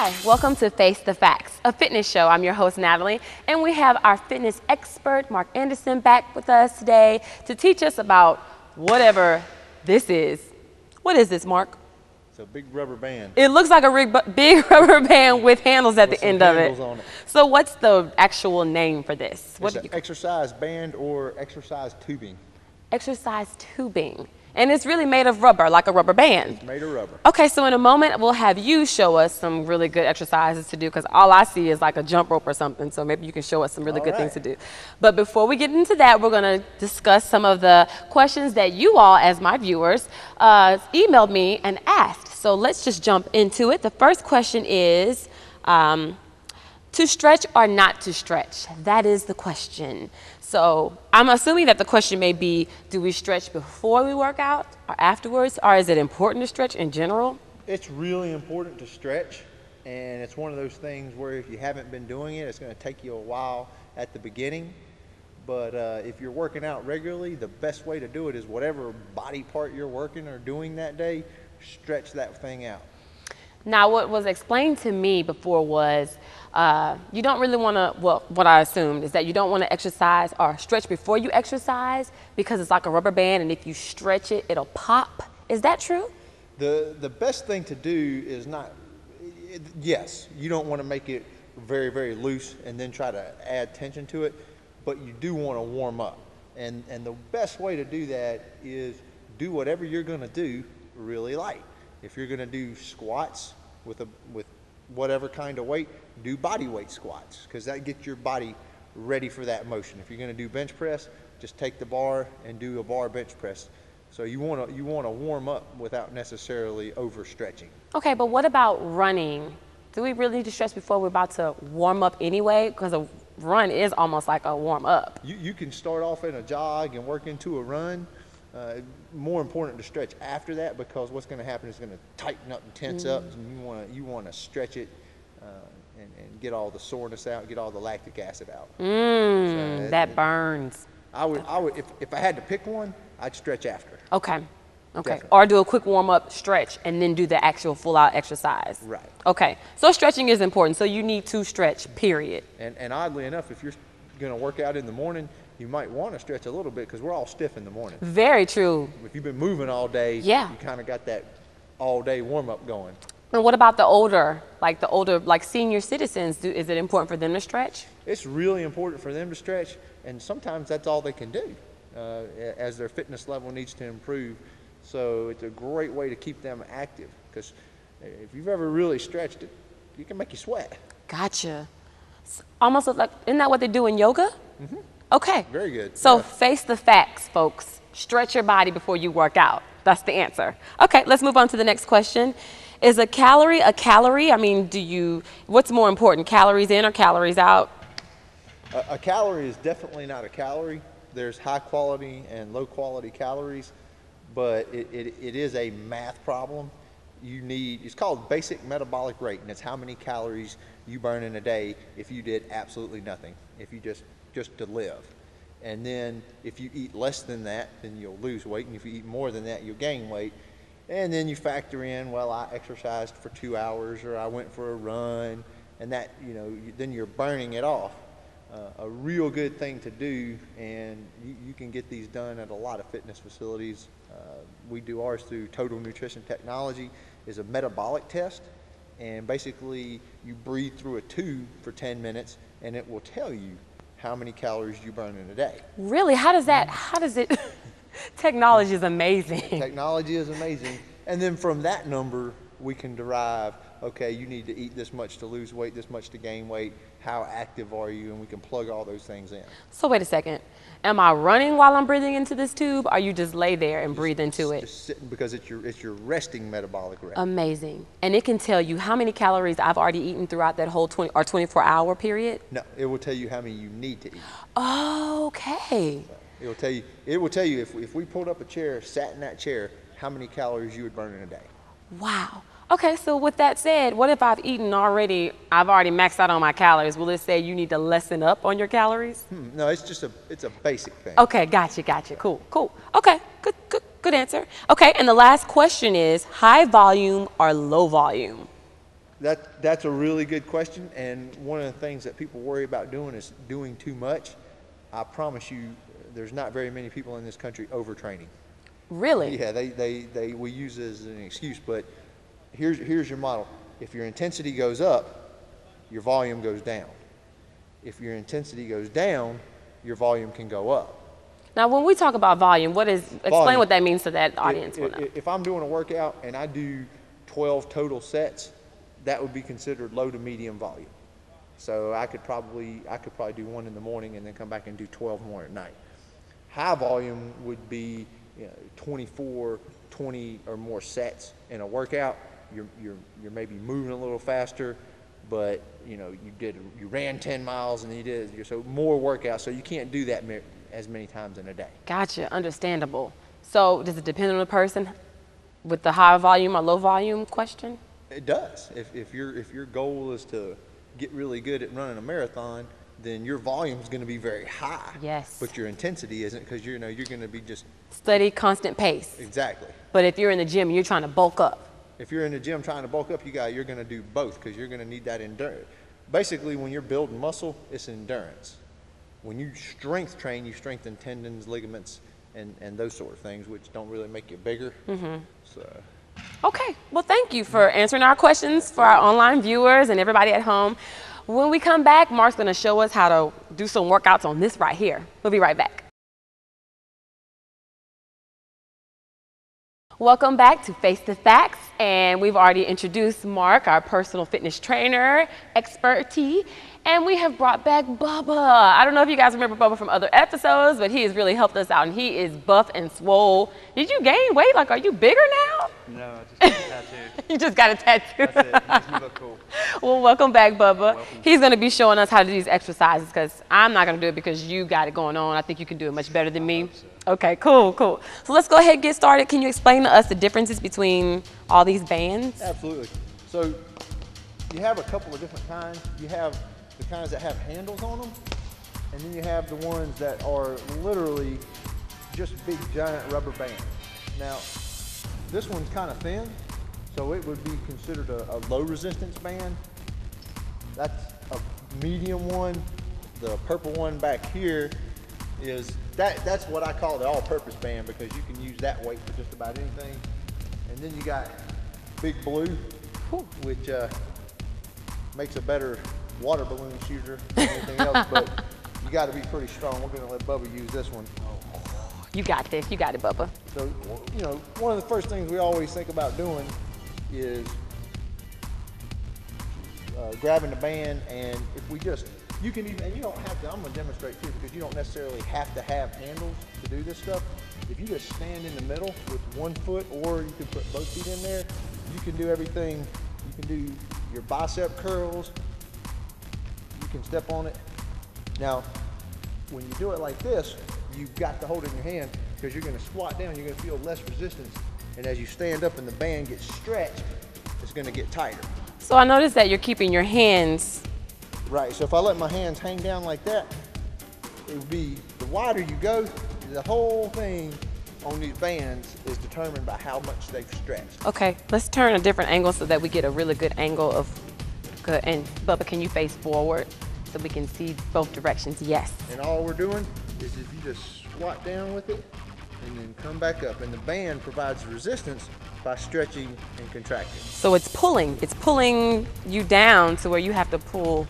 Hi, welcome to Face the Facts, a fitness show. I'm your host, Natalie, and we have our fitness expert, Mark Anderson, back with us today to teach us about whatever this is. What is this, Mark? It's a big rubber band. It looks like a big rubber band with handles at the end of it. On it. So what's the actual name for this? It's an exercise band or exercise tubing. Exercise tubing. And it's really made of rubber, like a rubber band. It's made of rubber. Okay, so in a moment, we'll have you show us some really good exercises to do, because all I see is like a jump rope or something, so maybe you can show us some really good things to do. But before we get into that, we're going to discuss some of the questions that you all, as my viewers, emailed me and asked. So let's just jump into it. The first question is, to stretch or not to stretch? That is the question. So I'm assuming that the question may be, do we stretch before we work out or afterwards, or is it important to stretch in general? It's really important to stretch, and it's one of those things where if you haven't been doing it, it's going to take you a while at the beginning. But if you're working out regularly, the best way to do it is whatever body part you're working or doing that day, stretch that thing out. Now, what was explained to me before was you don't really want to, well, what I assumed is that you don't want to exercise or stretch before you exercise because it's like a rubber band, and if you stretch it, it'll pop. Is that true? The best thing to do is not, yes, you don't want to make it very, very loose and then try to add tension to it, but you do want to warm up. And the best way to do that is do whatever you're going to do really light. If you're going to do squats with whatever kind of weight, do body weight squats, because that gets your body ready for that motion. If you're going to do bench press, just take the bar and do a bar bench press. So you want to warm up without necessarily overstretching. Okay, but what about running? Do we really need to stretch before we're about to warm up anyway? Because a run is almost like a warm up. You can start off in a jog and work into a run. More important to stretch after that, because what's going to happen is going to tighten up and tense up, and you want to stretch it and get all the soreness out, get all the lactic acid out. So that burns. I would if I had to pick one, I'd stretch after. Okay. Definitely. Or do a quick warm up, stretch, and then do the actual full out exercise. Right. Okay. So stretching is important. So you need to stretch, period. And oddly enough, if you're going to work out in the morning, you might want to stretch a little bit, because we're all stiff in the morning. Very true. If you've been moving all day, you kind of got that all day warm up going. And what about the older senior citizens? Is it important for them to stretch? It's really important for them to stretch, and sometimes that's all they can do as their fitness level needs to improve. So it's a great way to keep them active, because if you've ever really stretched it, you can make you sweat. Gotcha. Almost like, isn't that what they do in yoga? Mm-hmm. Okay. Very good. So face the facts, folks. Stretch your body before you work out. That's the answer. Okay, let's move on to the next question. Is a calorie a calorie? I mean, what's more important, calories in or calories out? A calorie is definitely not a calorie. There's high quality and low quality calories, but it is a math problem. It's called basic metabolic rate, and it's how many calories you burn in a day if you did absolutely nothing, if you just to live. And then if you eat less than that, then you'll lose weight, and if you eat more than that, you'll gain weight. And then you factor in, well, I exercised for 2 hours, or I went for a run, and that, then you're burning it off. A real good thing to do, and you can get these done at a lot of fitness facilities. We do ours through Total Nutrition Technology, is a metabolic test, and basically you breathe through a tube for 10 minutes, and it will tell you how many calories you burn in a day. Really? How does it, technology is amazing. Technology is amazing. And then from that number, we can derive, okay, you need to eat this much to lose weight, this much to gain weight, how active are you, and we can plug all those things in. So wait a second. Am I running while I'm breathing into this tube, or you just lay there and breathe into it? Just sitting, because it's your resting metabolic rate. Amazing. And it can tell you how many calories I've already eaten throughout that whole 24-hour period? No, it will tell you how many you need to eat. Okay. It will tell you if we pulled up a chair, sat in that chair, how many calories you would burn in a day. Wow. Okay, so with that said, what if I've already maxed out on my calories? Will it say you need to lessen up on your calories? No, it's a basic thing. Okay, gotcha. Cool. Okay, good answer. Okay, and the last question is high volume or low volume? That's a really good question, and one of the things that people worry about doing is doing too much. I promise you, there's not very many people in this country overtraining. Really? Yeah, we use it as an excuse, but here's your model. If your intensity goes up, your volume goes down. If your intensity goes down, your volume can go up. Now, when we talk about volume, explain what that means to that audience. If I'm doing a workout and I do 12 total sets, that would be considered low to medium volume. So I could probably do one in the morning and then come back and do 12 more at night. High volume would be 24, 20 or more sets in a workout. You're maybe moving a little faster, but you ran 10 miles and so more workouts. So you can't do that as many times in a day. Gotcha, understandable. So does it depend on the person with the high volume or low volume question? It does. If your goal is to get really good at running a marathon, then your volume is going to be very high. Yes. But your intensity isn't, because you're going to be just steady, constant pace. Exactly. But if you're in the gym, you're trying to bulk up. If you're in the gym trying to bulk up, you're going to do both, because you're going to need that endurance. Basically, when you're building muscle, it's endurance. When you strength train, you strengthen tendons, ligaments, and those sort of things, which don't really make you bigger. Mm-hmm. So. Okay, well, thank you for answering our questions for our online viewers and everybody at home. When we come back, Mark's going to show us how to do some workouts on this right here. We'll be right back. Welcome back to Face the Facts, and we've already introduced Mark, our personal fitness trainer, expertise, and we have brought back Bubba. I don't know if you guys remember Bubba from other episodes, but he has really helped us out, and he is buff and swole. Did you gain weight? Like, are you bigger now? No, I just got a tattoo. You just got a tattoo. That's it. Makes me look cool. Well, welcome back, Bubba. Welcome. He's going to be showing us how to do these exercises, because I'm not going to do it because you got it going on. I think you can do it much better than me. Okay, cool. So let's go ahead and get started. Can you explain to us the differences between all these bands? Absolutely. So you have a couple of different kinds. You have the kinds that have handles on them, and then you have the ones that are literally just big giant rubber bands. Now, this one's kind of thin, so it would be considered a low resistance band. That's a medium one. The purple one back here that's what I call the all-purpose band, because you can use that weight for just about anything. And then you got Big Blue, which makes a better water balloon shooter than anything else, but you got to be pretty strong. We're going to let Bubba use this one. You got this. You got it, Bubba. So, one of the first things we always think about doing is grabbing the band, and if we just, you can even, and you don't have to, I'm going to demonstrate too, because you don't necessarily have to have handles to do this stuff. If you just stand in the middle with one foot, or you can put both feet in there, you can do everything. You can do your bicep curls. You can step on it. Now, when you do it like this, you've got to hold it in your hand, because you're going to squat down, you're going to feel less resistance. And as you stand up and the band gets stretched, it's going to get tighter. So I noticed that you're keeping your hands. Right, so if I let my hands hang down like that, it would be, the wider you go, the whole thing on these bands is determined by how much they've stretched. Okay, let's turn a different angle so that we get a really good angle of good. And Bubba, can you face forward so we can see both directions? Yes. And all we're doing is if you just squat down with it and then come back up, and the band provides resistance by stretching and contracting. So it's pulling you down to where you have to pull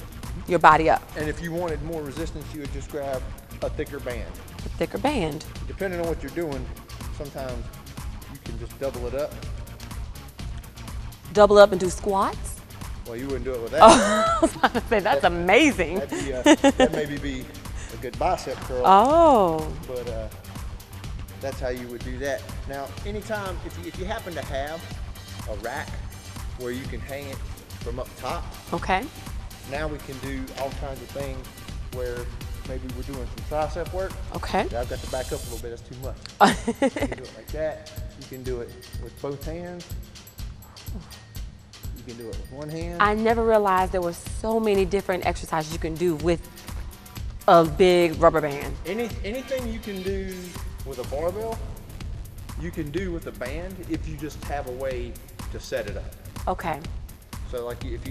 your body up. And if you wanted more resistance, you would just grab a thicker band. A thicker band. Depending on what you're doing, sometimes you can just double it up. Double up and do squats? Well, you wouldn't do it with that. Oh, I was about to say, that's amazing. That'd maybe be a good bicep curl. Oh. But that's how you would do that. Now, anytime, if you happen to have a rack where you can hang it from up top. Okay. Now we can do all kinds of things where maybe we're doing some tricep work. Okay. Now I've got to back up a little bit, that's too much. You can do it like that. You can do it with both hands. You can do it with one hand. I never realized there were so many different exercises you can do with a big rubber band. Anything you can do with a barbell, you can do with a band if you just have a way to set it up. Okay. So like if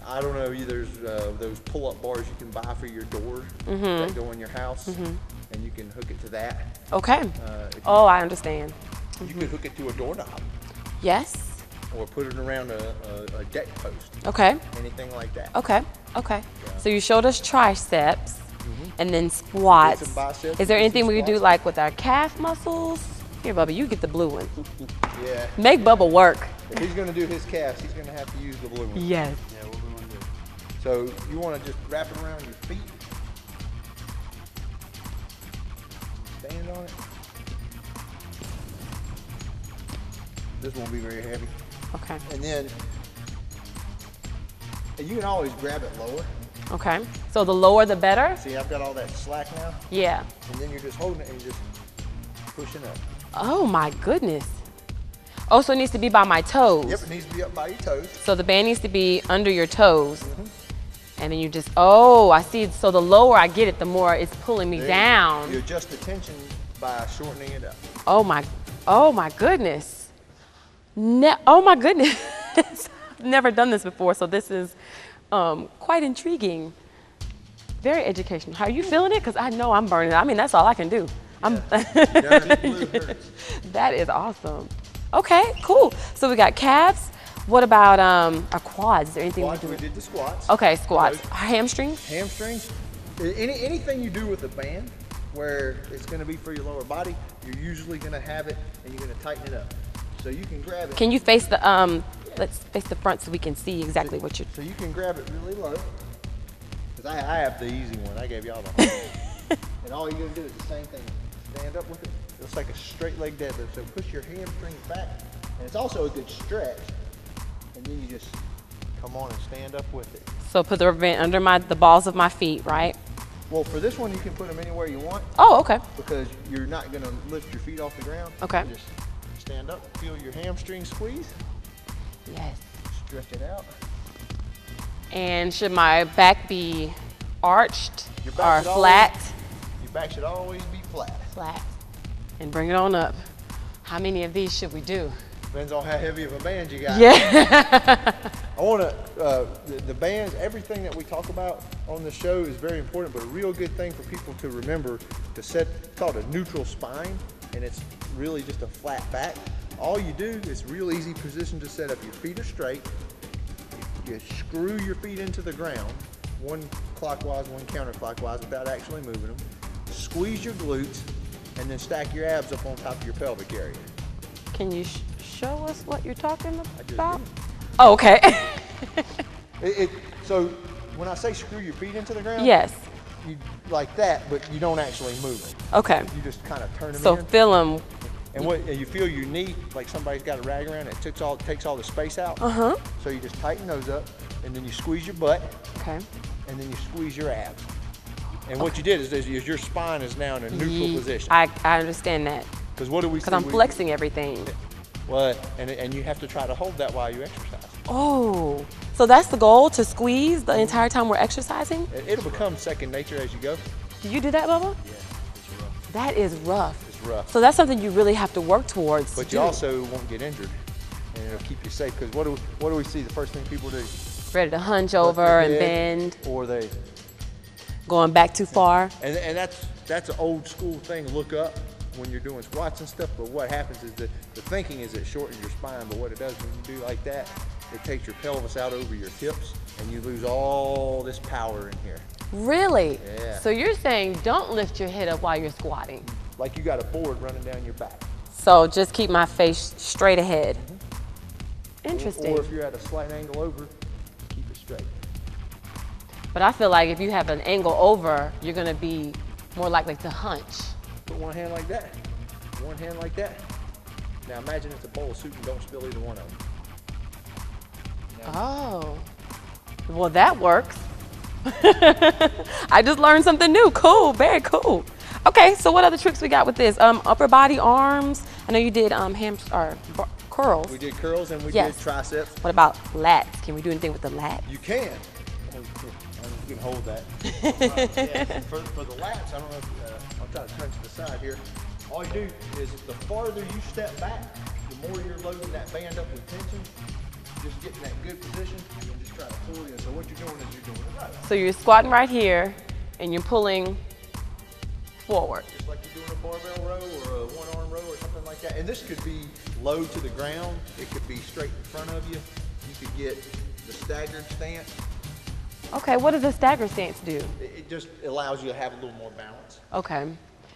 I don't know, there's those pull-up bars you can buy for your door that go in your house, and you can hook it to that. Okay. Oh, I understand. You could hook it to a doorknob. Yes. Or put it around a deck post. Okay. Anything like that. Okay. Okay. Yeah. So you showed us triceps and then squats. Some biceps, is there anything we could do like with our calf muscles? Here, Bubba, you get the blue one. Yeah. Make Bubba work. If he's going to do his calves, he's going to have to use the blue one. Yes. Yeah, what we want to do. So you want to just wrap it around your feet. Stand on it. This won't be very heavy. Okay. And then you can always grab it lower. Okay. So the lower the better? See, I've got all that slack now. Yeah. And then you're just holding it and you're just pushing up. Oh my goodness. Oh, so it needs to be by my toes. Yep, it needs to be up by your toes. So the band needs to be under your toes. And then you just, oh, I see. So the lower I get it, the more it's pulling me down. You adjust the tension by shortening it up. Oh my goodness. Oh my goodness. I've never done this before, so this is quite intriguing. Very educational. How are you feeling it? Because I know I'm burning it. I mean, that's all I can do. That is awesome. Okay, cool. So we got calves. What about our quads? Is there anything Squats, we do? we did the squats. Okay, squats. Hamstrings? Hamstrings. Anything you do with a band where it's going to be for your lower body, you're usually going to have it and you're going to tighten it up. So you can grab it. Can you face the, let's face the front so we can see exactly what you're. So you can grab it really low. Because I have the easy one. I gave y'all the hard one. And all you're going to do is the same thing. Stand up with it. It's like a straight leg deadlift. So push your hamstrings back. And it's also a good stretch. And then you just come on and stand up with it. So put the rubber band under the balls of my feet, right? Well, for this one, you can put them anywhere you want. Oh, okay. Because you're not going to lift your feet off the ground. Okay. You just stand up, feel your hamstring squeeze. Yes. Stretch it out. And should my back be arched Your or back should flat? Your back should always be flat. Flat. And bring it on up. How many of these should we do? Depends on how heavy of a band you got. Yeah. I want to, the bands, everything that we talk about on the show is very important, but a real good thing for people to remember to set, it's called a neutral spine, and it's really just a flat back. All you do is real easy position to set up. Your feet are straight. You screw your feet into the ground, one clockwise, one counterclockwise without actually moving them. Squeeze your glutes, and then stack your abs up on top of your pelvic area. Can you show us what you're talking just about? did. Oh, okay. So when I say screw your feet into the ground, Yes. you like that, but you don't actually move them. Okay. You just kind of turn them So in. feel them. And you feel your knee, like somebody's got a rag around it, takes all the space out. So you just tighten those up, and then you squeeze your butt, Okay. and then you squeeze your abs. And what you did is your spine is now in a neutral position. I understand that. Because what do we see? Because I'm flexing everything. Well, and you have to try to hold that while you exercise. Oh, so that's the goal, to squeeze the entire time we're exercising? It'll become second nature as you go. Do you do that, Bubba? Yeah, it's rough. That is rough. It's rough. So that's something you really have to work towards. But you also won't get injured, and it'll keep you safe. Because what do we see? The first thing people do? Ready to hunch over and bend. Or they. Going back too far. And that's an old school thing. Look up when you're doing squats and stuff. But what happens is the thinking is it shortens your spine. But what it does when you do like that, it takes your pelvis out over your hips, and you lose all this power in here. Really? Yeah. So you're saying don't lift your head up while you're squatting. Like you got a board running down your back. So just keep my face straight ahead. Interesting. Or if you're at a slight angle over, keep it straight. But I feel like if you have an angle over, you're gonna be more likely to hunch. Put one hand like that, one hand like that. Now imagine it's a bowl of soup and don't spill either one of them. Oh, well that works. I just learned something new. Cool, very cool. Okay, so what other tricks we got with this? Upper body, arms. I know you did curls. We did curls and we Yes. did triceps. What about lats? Can we do anything with the lats? You can. You can hold that. Yeah, for the lats, I don't know if, I'll try to turn to the side here. All you do is the farther you step back, the more you're loading that band up with tension, just get in that good position and just try to pull in. So what you're doing is you're doing it right. So you're squatting right here and you're pulling forward. Just like you're doing a barbell row or a one-arm row or something like that. And this could be low to the ground. It could be straight in front of you. You could get the staggered stance. Okay, what does a staggered stance do? It just allows you to have a little more balance. Okay.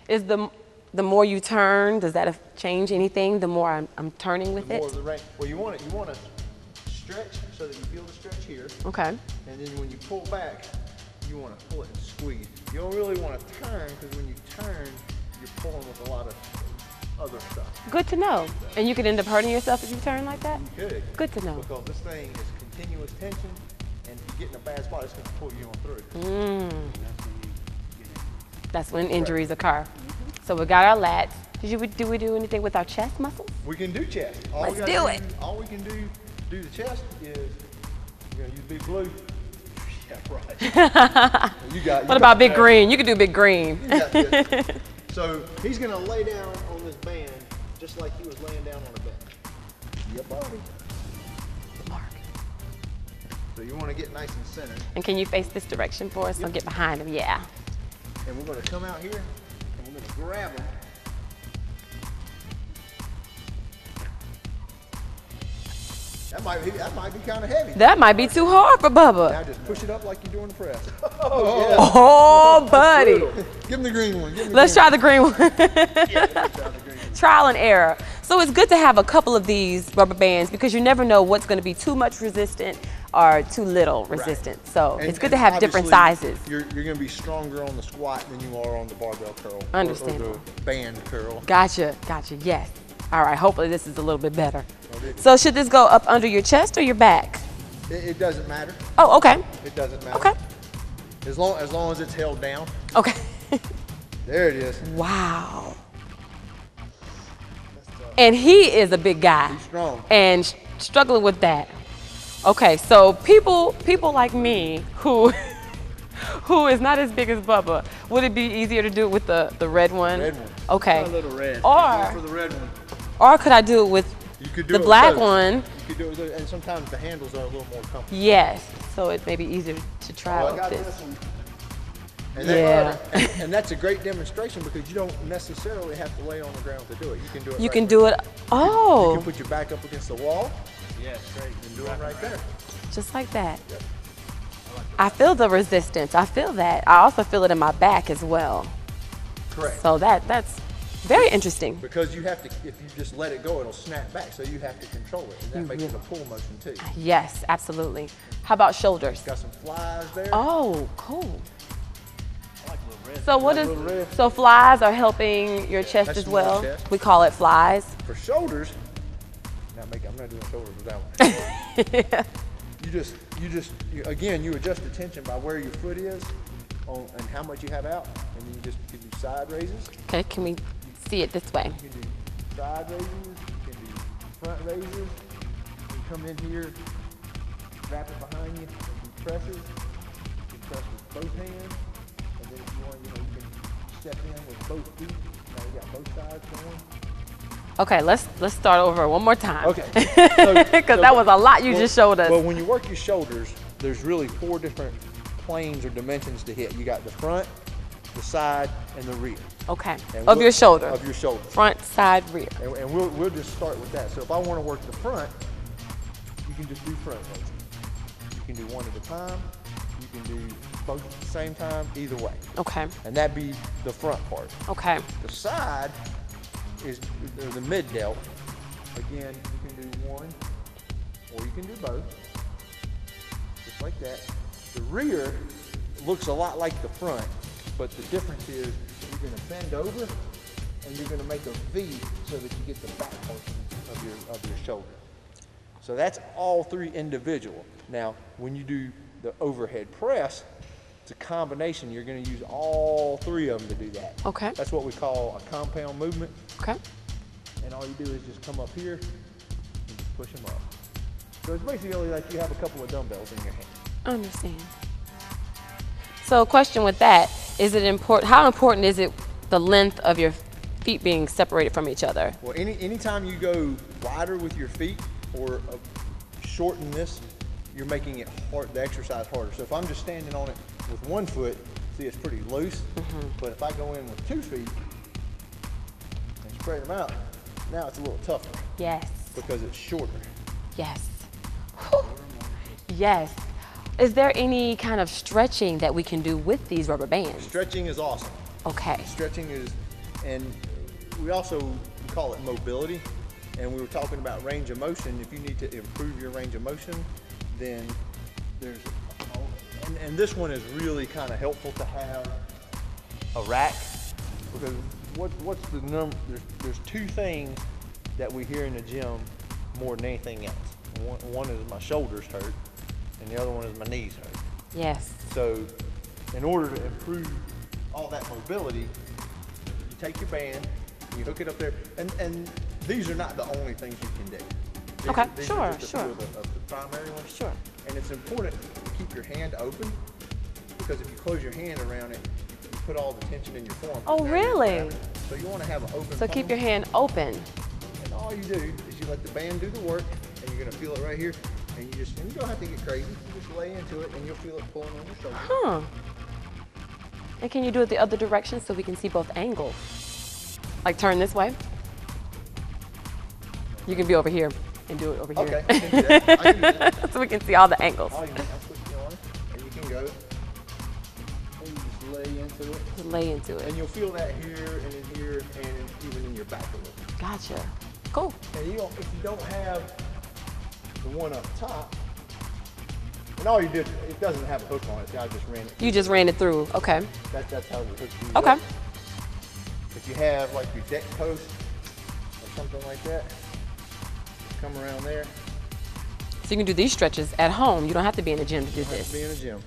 Is the more you turn, does that change anything? The more I'm turning with The more it? of the range. Well, you want to stretch so that you feel the stretch here. Okay. And then when you pull back, you want to pull it and squeeze. You don't really want to turn because when you turn, you're pulling with a lot of other stuff. Good to know. And you could end up hurting yourself if you turn like that? You could. Good to know. Because this thing is continuous tension, and if you get in a bad spot, it's going to pull you on through. That's when injuries occur. So we got our lats. Do we do anything with our chest muscles? We can do chest. Let's do it. All we can do the chest is you're going to use big blue. Yeah, right. What about big green? You can do big green. You got this. So he's going to lay down on this band just like he was laying down on a bed. Your body. Mark. So you want to get nice and centered. And can you face this direction for us? I'll get behind him. Yeah. And we're going to come out here and we're going to grab him. That might be kind of heavy. That might be too hard for Bubba. Now just push it up like you're doing the press. Oh, buddy. Give him the green one. Let's try the green one. Let's try the green one. Trial and error. So it's good to have a couple of these rubber bands because you never know what's going to be too much resistant or too little resistant. Right. So it's good to have different sizes. You're going to be stronger on the squat than you are on the barbell curl. Understand. Or the band curl. Gotcha. Yes. All right. Hopefully this is a little bit better. So should this go up under your chest or your back? It doesn't matter. Oh, okay. It doesn't matter. Okay. As long as it's held down. Okay. There it is. Wow. And he is a big guy. He's strong. And struggling with that. Okay, so people like me who is not as big as Bubba, would it be easier to do it with the red one? Red one. Okay. A little red. Or For the red one. Or could I do it with You could do the it black with one? You could do it with, and sometimes the handles are a little more comfortable. Yes. So it may be easier to try Oh, I with got this. this one. Yeah. And that's a great demonstration because you don't necessarily have to lay on the ground to do it. You can do it. You right can there. do it. You Oh, can put your back up against the wall Yeah, straight. and do it right there. just like that. Yep. I feel the resistance. I feel that. I also feel it in my back as well. Correct. So that's very interesting. Because you have to, if you just let it go, it'll snap back. So you have to control it. And that makes it a pull motion too. Yes, absolutely. How about shoulders? Got some flies there. Oh, cool. I like a little red. So what Like is, little red. so flies are helping your chest That's as more well? chest. We call it flies. For shoulders, I'm not doing shoulders with that one. You again, you adjust the tension by where your foot is and how much you have out, and then you can do side raises. Okay, can we see it this way? You can do side raises, you can do front raises. You can come in here, wrap it behind you, and do presses. You can press with both hands, and then if you want, you can step in with both feet. Now you got both sides going. Okay, let's start over one more time. Okay. Because that was a lot you just showed us. Well, when you work your shoulders, there's really 4 different planes or dimensions to hit. You got the front, the side, and the rear. Okay, And of your shoulder. Of your shoulder. Front, side, rear. And we'll just start with that. So if I want to work the front, you can just do front raises. You can do one at a time. You can do both at the same time, either way. Okay, And that'd be the front part. okay. The side is the mid delt. Again, you can do one, or you can do both, just like that. The rear looks a lot like the front, but the difference is you're going to bend over and you're going to make a V so that you get the back portion of your shoulder. So that's all 3 individual. Now, when you do the overhead press, it's a combination. You're going to use all 3 of them to do that. Okay. That's what we call a compound movement. Okay. And all you do is just come up here and just push them up. So it's basically like you have a couple of dumbbells in your hand. I understand. So a question with that, is it important, how important is it the length of your feet being separated from each other? Well, anytime you go wider with your feet or shorten this, you're making it hard, the exercise harder. So if I'm just standing on it with 1 foot, see it's pretty loose, but if I go in with 2 feet and spread them out, now it's a little tougher. Yes. Because it's shorter. Yes. Whew. Yes. Is there any kind of stretching that we can do with these rubber bands? Stretching is awesome. Okay. Stretching is, and we also call it mobility. And we were talking about range of motion. If you need to improve your range of motion, then there's, and this one is really kind of helpful to have a rack, because what's the number? There's 2 things that we hear in the gym more than anything else. One is my shoulders hurt, and the other one is my knees hurt. Yes. So in order to improve all that mobility, you take your band, you hook it up there, and these are not the only things you can do. These sure, are just sure. a few of the primary ones. Sure. And it's important to keep your hand open, because if you close your hand around it, you put all the tension in your forearm. Oh, really? So you want to have an open So palm. keep your hand open. And all you do is you let the band do the work, and you're going to feel it right here. And you don't have to get crazy. You just lay into it, and you'll feel it pulling on your shoulder. Huh. And can you do it the other direction so we can see both angles? Like turn this way? You can be over here and do it over here. Okay, I can do that. I can do that. So we can see all the angles. All you do, I'll put you on, and you can go. And you just lay into it. Just lay into it. And you'll feel that here and in here and even in your back a little. Gotcha. Cool. And if you don't have the one up top, and all you did, it doesn't have a hook on it. So I just ran it. You just ran it through. Okay. That's how the hook goes. Okay. Up. If you have like your deck post or something like that, come around there. So you can do these stretches at home. You don't have to be in the gym to do You don't have this. to be in a gym.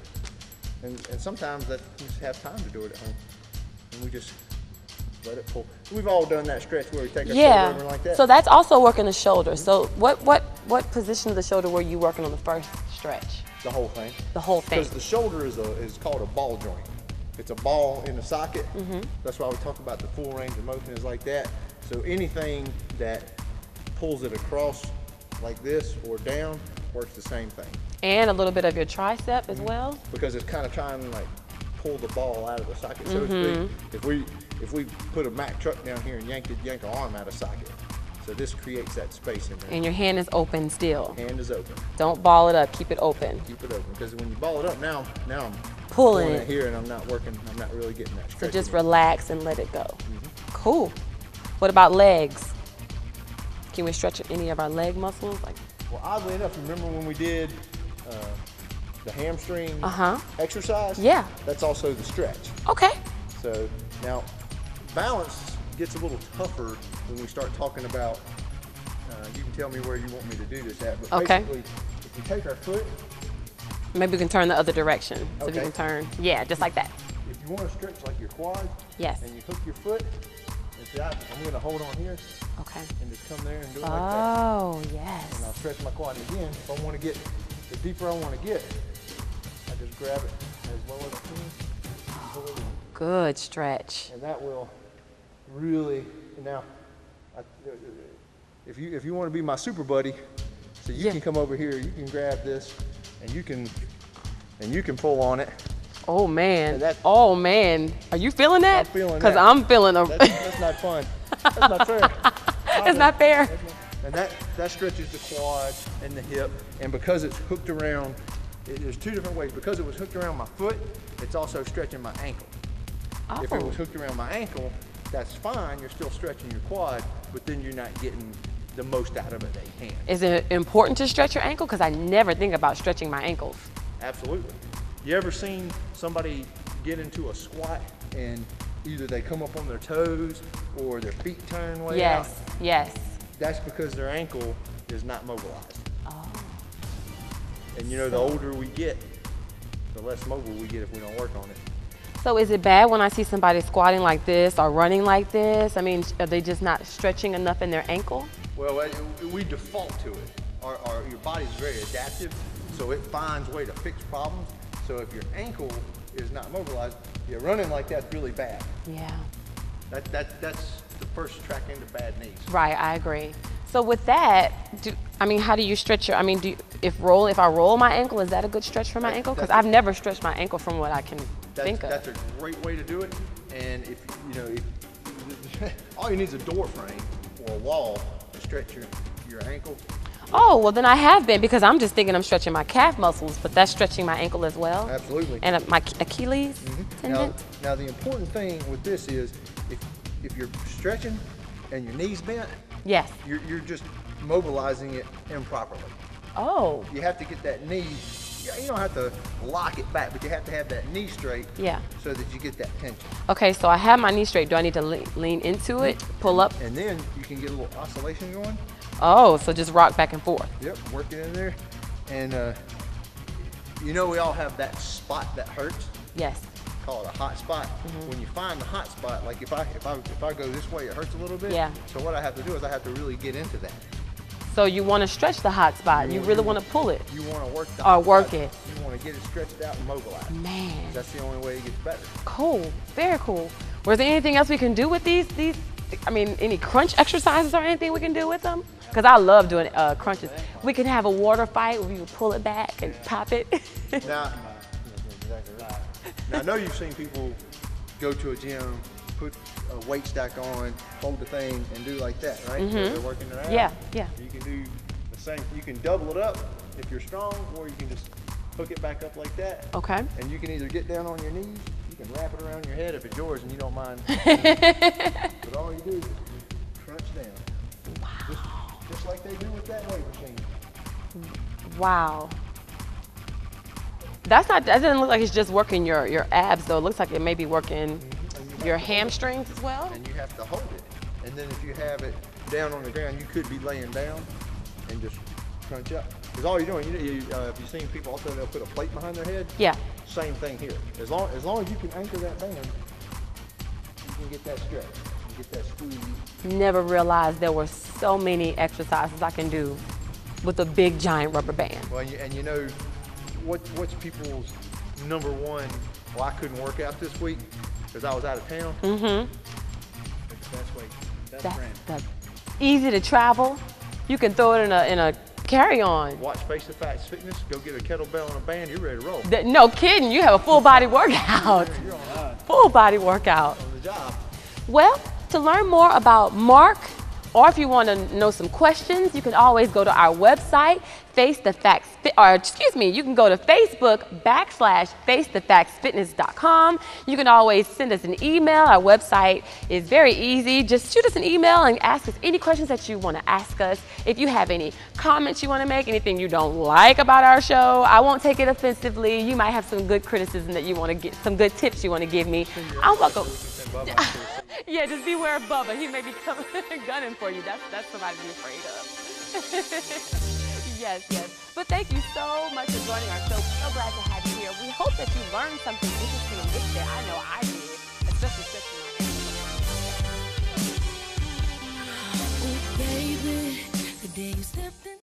And sometimes that we just have time to do it at home. And we just let it pull. We've all done that stretch where we take our shoulder over like that. So that's also working the shoulder. So what position of the shoulder were you working on the first stretch? The whole thing. The whole thing. Because the shoulder is called a ball joint. It's a ball in the socket. That's why we talk about the full range of motion is like that. So anything that pulls it across like this or down works the same thing. And a little bit of your tricep as well. Because it's kind of trying to like pull the ball out of the socket, so to speak. If we put a Mack truck down here and yank our arm out of socket, so this creates that space in there. And your hand is open still. Hand is open. Don't ball it up. Keep it open. Keep it open, because when you ball it up, now I'm Pulling it it. here, and I'm not really getting that So stretch. just relax and let it go. Cool. What about legs? Can we stretch any of our leg muscles? Well, oddly enough, remember when we did the hamstring exercise? Yeah. That's also the stretch. Okay. So now balance gets a little tougher when we start talking about, you can tell me where you want me to do this at, but basically, if you take our foot. Maybe we can turn the other direction. So we Okay. can turn, yeah, just like that. If you want to stretch like your quad, Yes. and you hook your foot, and see, I'm going to hold on here Okay. and just come there and do it like that. Oh, And yes. I'll stretch my quad again. If I want to get, the deeper I want to get, I just grab it as low as I can. And pull it in. Good stretch. And that will really, now, if you want to be my super buddy, so you can come over here, you can grab this, and you can pull on it. Oh man. And Oh man. Are you feeling that? I'm feeling Because that. I'm feeling a. That's not fun. That's not fair. It's not fair. And that stretches the quad and the hip, and because it's hooked around, there's 2 different ways. Because it was hooked around my foot, it's also stretching my ankle. Oh. If it was hooked around my ankle, that's fine, you're still stretching your quad, but then you're not getting the most out of it that you can. Is it important to stretch your ankle? Because I never think about stretching my ankles. Absolutely. You ever seen somebody get into a squat and either they come up on their toes or their feet turn way out? Yes. That's because their ankle is not mobilized. Oh. And you know, the older we get, the less mobile we get if we don't work on it. So is it bad when I see somebody squatting like this or running like this? I mean, are they just not stretching enough in their ankle? Well, we default to it. Your body's very adaptive, so it finds a way to fix problems. So if your ankle is not mobilized, you're running like that's really bad. Yeah. That's the first track into bad knees. Right, I agree. So with that, how do you stretch your, if I roll my ankle, is that a good stretch for my ankle? Because I've never stretched my ankle from what I can think of. That's a great way to do it. And if all you need is a door frame or a wall to stretch your ankle. Oh, well then I have been, because I'm just thinking I'm stretching my calf muscles, but that's stretching my ankle as well. Absolutely. And my Achilles tendon. Now the important thing with this is if you're stretching and your knee's bent, yes, you're just mobilizing it improperly. Oh. You have to get that knee, you don't have to lock it back, but you have to have that knee straight, yeah, so that you get that tension. Okay, so I have my knee straight. Do I need to lean into it, pull up? And then you can get a little oscillation going. Oh, so just rock back and forth. Yep, work it in there. And we all have that spot that hurts. Yes. Call it a hot spot. When you find the hot spot, like if I go this way, it hurts a little bit. Yeah. So what I have to do is I have to really get into that. So you want to stretch the hot spot. You really want to pull it. You want to work the hot spot. It. You want to get it stretched out and mobilized. Man. That's the only way it gets better. Cool. Very cool. Was there anything else we can do with these? Any crunch exercises or anything we can do with them? Because I love doing crunches. We can have a water fight where you pull it back and pop it. Now, I know you've seen people go to a gym, put a weight stack on, hold the thing, and do like that, right? So they're working their abs. Yeah. You can do the same. You can double it up if you're strong, or you can just hook it back up like that. Okay. And you can either get down on your knees, you can wrap it around your head if it's yours and you don't mind. But all you do is crunch down. Wow. Just like they do with that weight machine. Wow. That doesn't look like it's just working your abs though. It looks like it may be working your hamstrings as well. And you have to hold it. And then if you have it down on the ground, you could be laying down and just crunch up. Because all you're doing, if you've seen people also, they'll put a plate behind their head. Yeah. Same thing here. As long as you can anchor that band, you can get that stretch, you get that squeeze. Never realized there were so many exercises I can do with a big giant rubber band. Well, and what's people's number one? Well, I couldn't work out this week because I was out of town. That's easy to travel. You can throw it in a carry-on. Watch Face the Facts Fitness. Go get a kettlebell and a band. You're ready to roll. No kidding. You have a full body workout. Full body workout. On the job. Well, to learn more about Mark, or if you want to know some questions, you can always go to our website, you can go to Facebook /FaceTheFactsFitness.com. You can always send us an email. Our website is very easy. Just shoot us an email and ask us any questions that you want to ask us. If you have any comments you want to make, anything you don't like about our show, I won't take it offensively. You might have some good criticism that you want to get, some good tips you want to give me. I'm welcome. Yeah, just beware of Bubba. He may be coming gunning for you. That's somebody to be afraid of. Yes. But thank you so much for joining our show. So glad to have you here. We hope that you learned something interesting in this day. I know I did, especially stretching my hands. Oh, baby, the day you stepped in.